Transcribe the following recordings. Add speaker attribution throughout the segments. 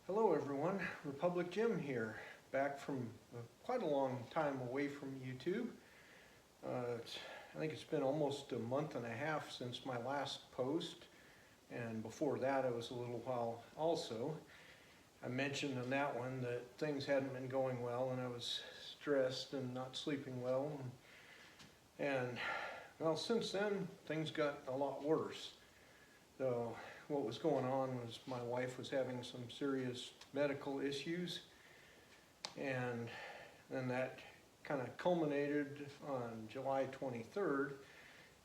Speaker 1: Hello everyone, Republic Jim here, back from quite a long time away from YouTube. I think it's been almost a month and a half since my last post, and before that it was a little while also. I mentioned in that one that things hadn't been going well and I was stressed and not sleeping well. And well, since then things got a lot worse. So what was going on was my wife was having some serious medical issues, and then that kind of culminated on July 23rd.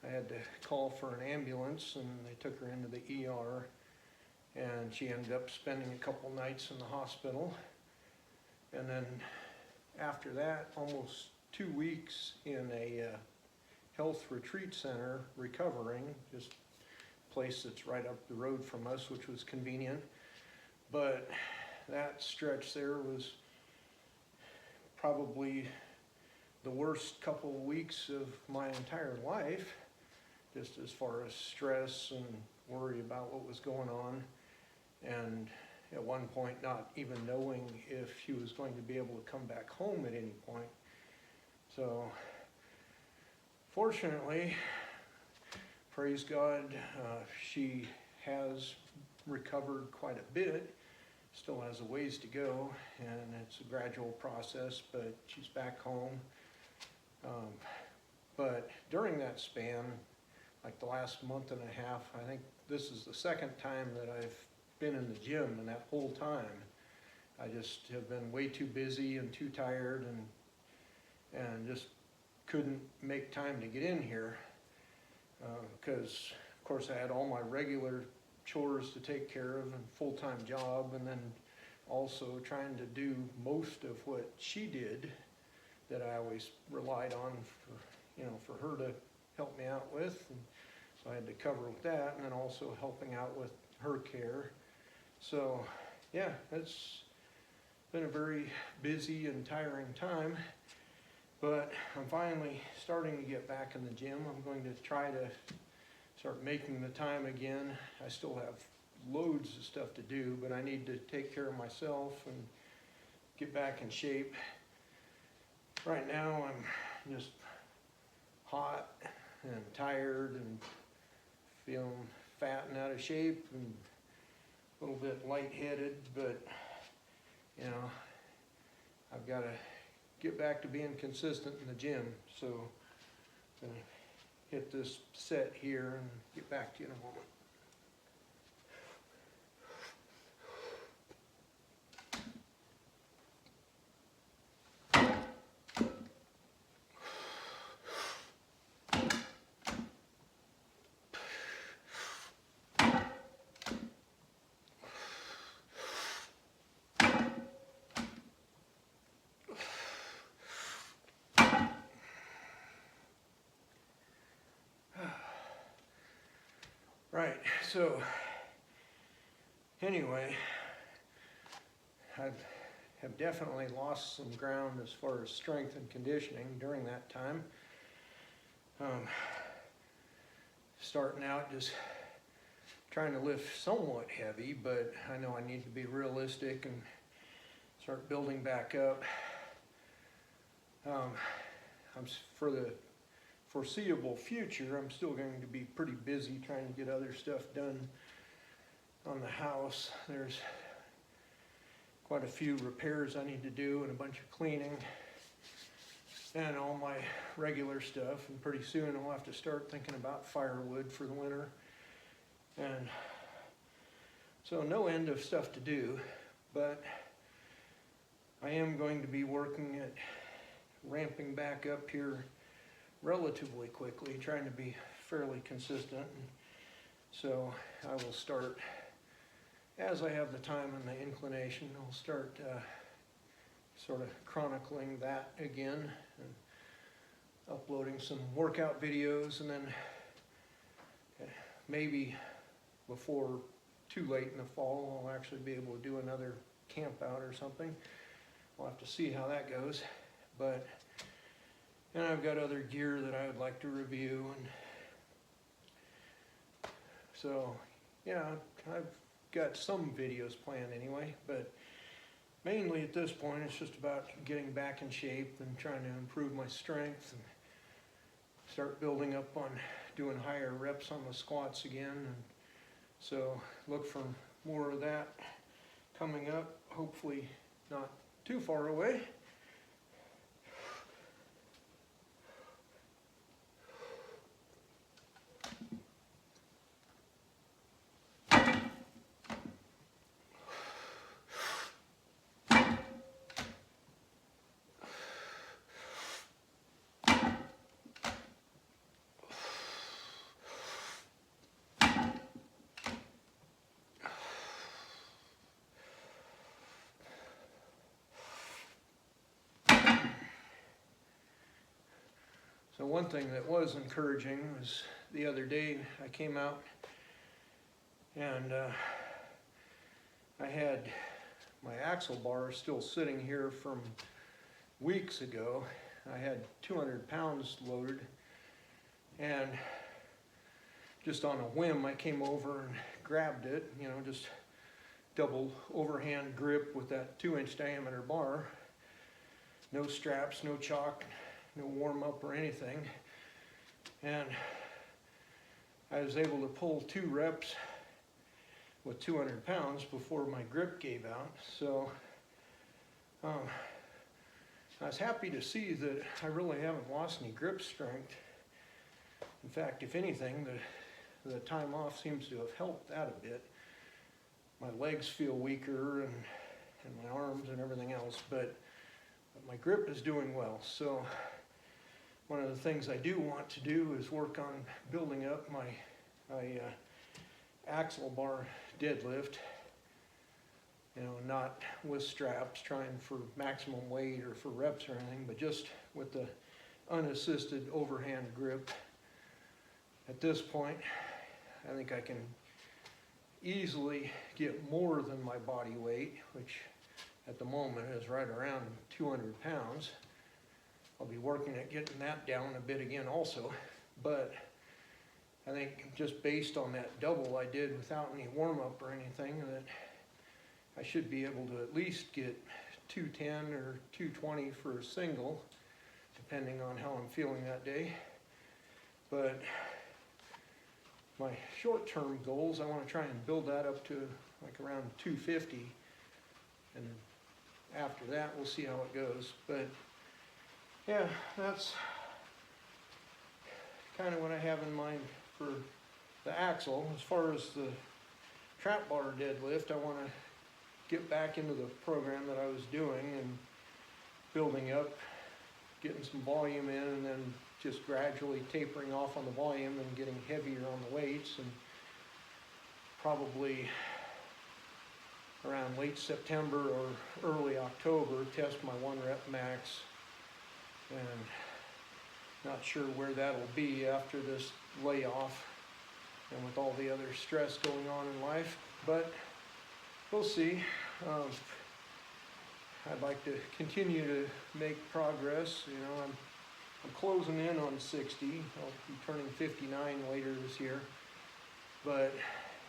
Speaker 1: I had to call for an ambulance and they took her into the ER, and she ended up spending a couple nights in the hospital. And then after that, almost 2 weeks in a health retreat center recovering, just place that's right up the road from us, which was convenient. But that stretch there was probably the worst couple of weeks of my entire life, just as far as stress and worry about what was going on, and at one point not even knowing if she was going to be able to come back home at any point. So fortunately, praise God, she has recovered quite a bit, still has a ways to go, and it's a gradual process, but she's back home. But during that span, like the last month and a half, I think this is the second time that I've been in the gym, and that whole time I just have been way too busy and too tired and just couldn't make time to get in here. Because of course I had all my regular chores to take care of and full-time job, and then also trying to do most of what she did that I always relied on for her to help me out with. And so I had to cover with that, and then also helping out with her care. So yeah, it's been a very busy and tiring time, but I'm finally starting to get back in the gym. I'm going to try to start making the time again. I still have loads of stuff to do, but I need to take care of myself and get back in shape. Right now I'm just hot and tired and feeling fat and out of shape and a little bit lightheaded, but you know, I've got to get back to being consistent in the gym. So I'm gonna hit this set here and get back to you in a moment. Right, so anyway, I have definitely lost some ground as far as strength and conditioning during that time. Starting out just trying to lift somewhat heavy, but I know I need to be realistic and start building back up. For the foreseeable future, I'm still going to be pretty busy trying to get other stuff done on the house. There's quite a few repairs I need to do and a bunch of cleaning and all my regular stuff, and pretty soon I'll have to start thinking about firewood for the winter. And so no end of stuff to do, but I am going to be working at ramping back up here relatively quickly, trying to be fairly consistent. So I will start, as I have the time and the inclination, I'll start sort of chronicling that again and uploading some workout videos, and then maybe before too late in the fall I'll actually be able to do another camp out or something. We'll have to see how that goes. But and I've got other gear that I would like to review, and so yeah, I've got some videos planned anyway, but mainly at this point it's just about getting back in shape and trying to improve my strength and start building up on doing higher reps on the squats again. And so look for more of that coming up, hopefully not too far away. So one thing that was encouraging was the other day I came out and I had my axle bar still sitting here from weeks ago. I had 200 pounds loaded, and just on a whim I came over and grabbed it, you know, just double overhand grip with that 2-inch diameter bar. No straps, no chalk, no warm up or anything, and I was able to pull 2 reps with 200 pounds before my grip gave out. So I was happy to see that I really haven't lost any grip strength. In fact, if anything, the time off seems to have helped that a bit. My legs feel weaker and my arms and everything else, but my grip is doing well. So one of the things I do want to do is work on building up my axle bar deadlift, you know, not with straps trying for maximum weight or for reps or anything, but just with the unassisted overhand grip. At this point, I think I can easily get more than my body weight, which at the moment is right around 200 pounds. I'll be working at getting that down a bit again also, but I think just based on that double I did without any warm-up or anything, that I should be able to at least get 210 or 220 for a single, depending on how I'm feeling that day. But my short-term goals, I want to try and build that up to like around 250, and after that we'll see how it goes. But yeah, that's kind of what I have in mind for the axle. As far as the trap bar deadlift, I want to get back into the program that I was doing and building up, getting some volume in, and then just gradually tapering off on the volume and getting heavier on the weights, and probably around late September or early October test my 1 rep max. And not sure where that'll be after this layoff and with all the other stress going on in life, but we'll see. I'd like to continue to make progress. You know, I'm closing in on 60. I'll be turning 59 later this year, but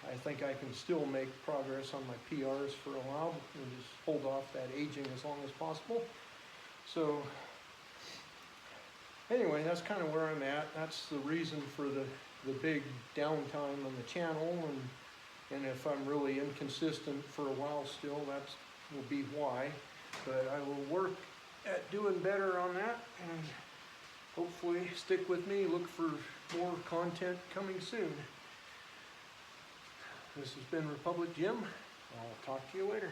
Speaker 1: I think I can still make progress on my PRs for a while and just hold off that aging as long as possible. So anyway, that's kind of where I'm at. That's the reason for the big downtime on the channel, and if I'm really inconsistent for a while still, that will be why. But I will work at doing better on that, and hopefully stick with me. Look for more content coming soon. This has been Republic Jim. I'll talk to you later.